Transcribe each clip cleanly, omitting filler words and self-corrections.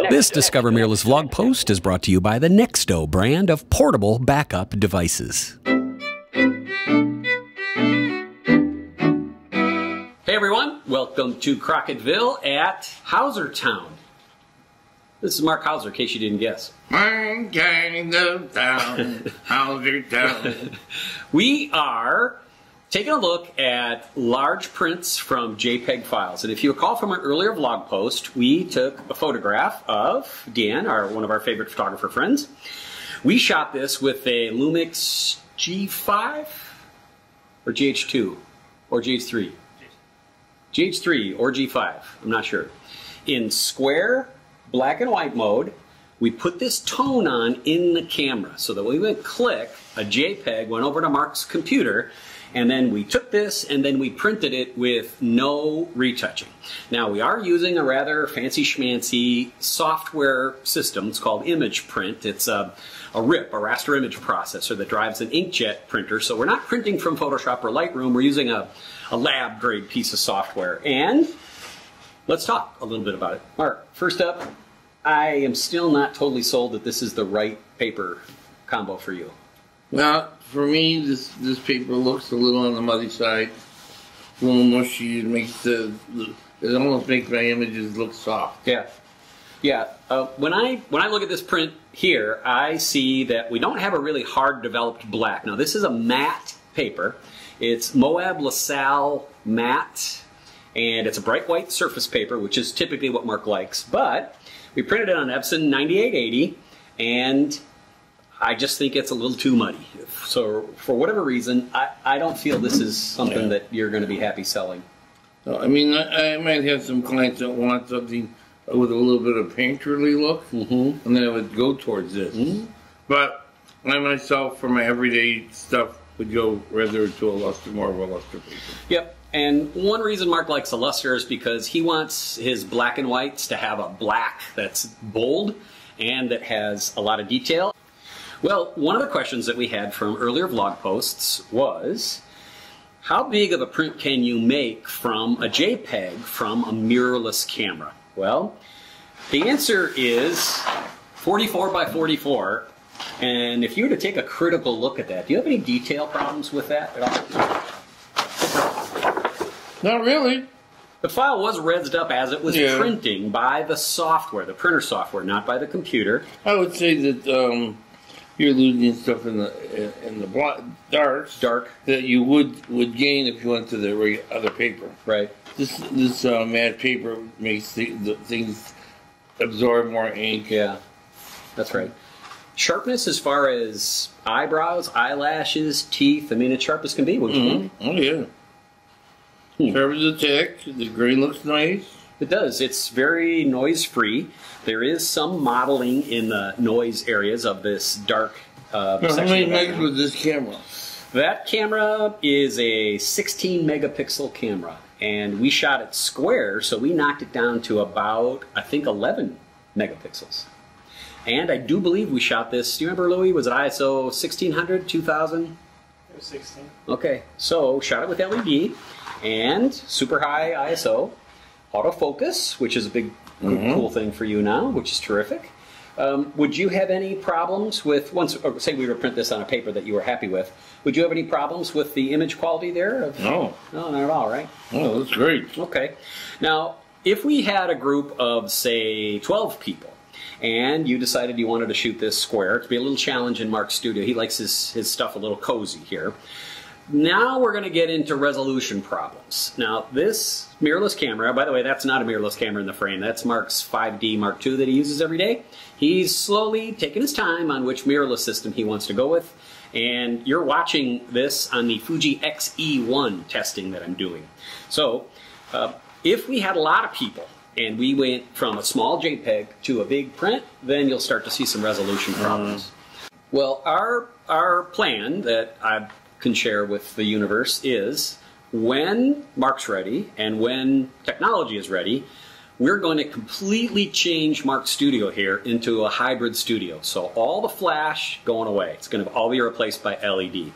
This Discover Mirrorless vlog post is brought to you by the Nexto brand of portable backup devices. Hey everyone, welcome to Crockettville at Hauser Town. This is Marc Hauser, in case you didn't guess. I'm kind of town, Hauser Town. We are taking a look at large prints from JPEG files. And if you recall from an earlier vlog post, we took a photograph of Deanne, one of our favorite photographer friends. We shot this with a Lumix G5 or GH2 or GH3. GH3 or G5, I'm not sure. In square black and white mode, we put this tone on in the camera so that when we went click, a JPEG went over to Marc's computer, and then we took this and then we printed it with no retouching. Now we are using a rather fancy schmancy software system. It's called Image Print. It's a RIP, a raster image processor that drives an inkjet printer. So we're not printing from Photoshop or Lightroom. We're using a lab grade piece of software. And let's talk a little bit about it. Marc, first up, I am still not totally sold that this is the right paper combo for you. Well, for me, this paper looks a little on the muddy side. A little mushy. It almost makes my images look soft. Yeah. Yeah. When I look at this print here, I see that we don't have a really hard developed black. Now, this is a matte paper. It's Moab LaSalle matte, and it's a bright white surface paper, which is typically what Marc likes. But we printed it on Epson 9880, and I just think it's a little too muddy. So for whatever reason, I don't feel this is something that you're going to be happy selling. I mean, I might have some clients that want something with a little bit of painterly look, and then I would go towards this. But I myself, for my everyday stuff, would go rather to a luster, more of a luster paper. Yep. And one reason Marc likes a luster is because he wants his black and whites to have a black that's bold and that has a lot of detail. Well, one of the questions that we had from earlier vlog posts was, how big of a print can you make from a JPEG from a mirrorless camera? Well, the answer is 44 by 44. And if you were to take a critical look at that, do you have any detail problems with that at all? Not really. The file was rezzed up as it was printing by the software, the printer software, not by the computer. I would say that you're losing stuff in the dark that you would gain if you went to the other paper. Right. This matte paper makes the things absorb more ink. Yeah, that's right. Sharpness as far as eyebrows, eyelashes, teeth. I mean, it's sharp as can be. What do you think? Oh yeah. Sharp as a tack. The grain looks nice. It does. It's very noise-free. There is some modeling in the noise areas of this dark section. How many megs was this camera? That camera is a 16 megapixel camera, and we shot it square, so we knocked it down to about, I think, 11 megapixels. And I do believe we shot this, do you remember, Louis, was it ISO 1600, 2000? It was 16. Okay, so shot it with LED and super high ISO. Autofocus, which is a big cool thing for you now, which is terrific. Would you have any problems with, say we were to print this on a paper that you were happy with, would you have any problems with the image quality there? No. No, not at all, right? Oh, that's great. Okay. Now, if we had a group of, say, 12 people, and you decided you wanted to shoot this square, to be a little challenge in Marc's studio, he likes his stuff a little cozy here. Now we're going to get into resolution problems. Now this mirrorless camera, by the way, that's not a mirrorless camera in the frame. That's Marc's 5D Mark II that he uses every day. He's slowly taking his time on which mirrorless system he wants to go with. And you're watching this on the Fuji X-E1 testing that I'm doing. So if we had a lot of people and we went from a small JPEG to a big print, then you'll start to see some resolution problems. Well, our plan that I can share with the universe is when Marc's ready and when technology is ready, we're going to completely change Marc's studio here into a hybrid studio. So all the flash going away. It's going to all be replaced by LED.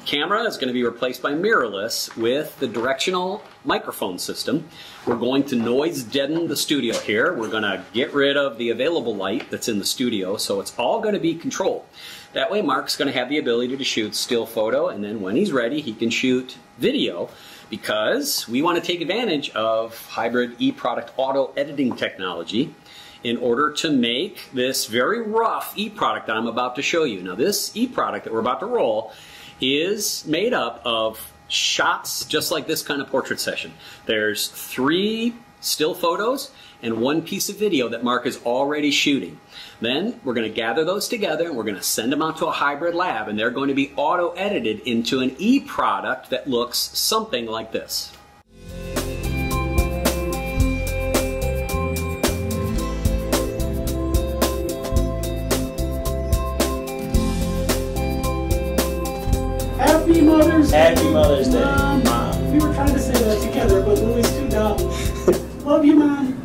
camera is going to be replaced by mirrorless with the directional microphone system. We're going to noise deaden the studio here. We're going to get rid of the available light that's in the studio, so it's all going to be controlled. That way Marc's going to have the ability to shoot still photo, and then when he's ready he can shoot video, because we want to take advantage of hybrid eProduct auto editing technology in order to make this very rough eProduct that I'm about to show you. Now this eProduct that we're about to roll is made up of shots just like this kind of portrait session. There's 3 still photos and 1 piece of video that Marc is already shooting. Then we're going to gather those together and we're going to send them out to a hybrid lab, and they're going to be auto-edited into an eProduct that looks something like this. Happy Mother's Day! Happy Mother's Day, Mom. We were trying to say that together, but Lily's too dumb. Love you, Mom.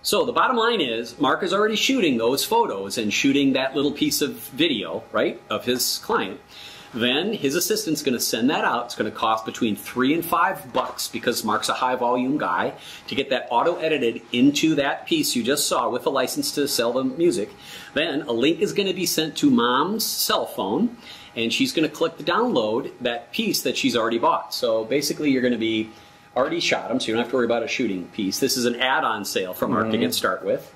So the bottom line is, Marc is already shooting those photos and shooting that little piece of video, right, of his client. Then his assistant's going to send that out. It's going to cost between $3 and $5 because Marc's a high volume guy to get that auto edited into that piece you just saw with a license to sell the music. Then a link is going to be sent to Mom's cell phone, and she's going to click to download that piece that she's already bought. So basically you're going to be already shot them, so you don't have to worry about a shooting piece. This is an add-on sale from Marc to get started with.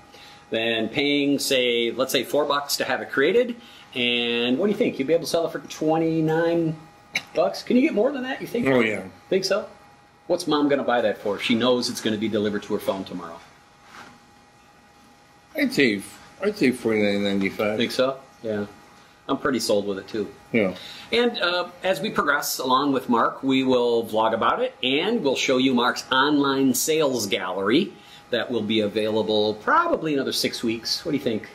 Then paying, say, let's say $4 to have it created. And what do you think? You'll be able to sell it for $29? Can you get more than that, you think? Oh, yeah. Think so? What's Mom going to buy that for? She knows it's going to be delivered to her phone tomorrow. I'd say $49.95. Think so? Yeah. I'm pretty sold with it too. Yeah. And as we progress along with Marc, we will vlog about it, and we'll show you Marc's online sales gallery that will be available probably another 6 weeks. What do you think?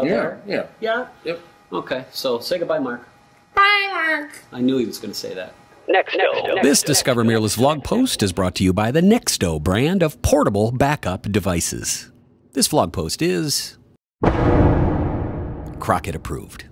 Yeah. Yeah? Yep. Okay, so say goodbye, Marc. Bye, Marc. I knew he was going to say that. This Discover Mirrorless vlog post is brought to you by the Nexto brand of portable backup devices. This vlog post is Crockett approved.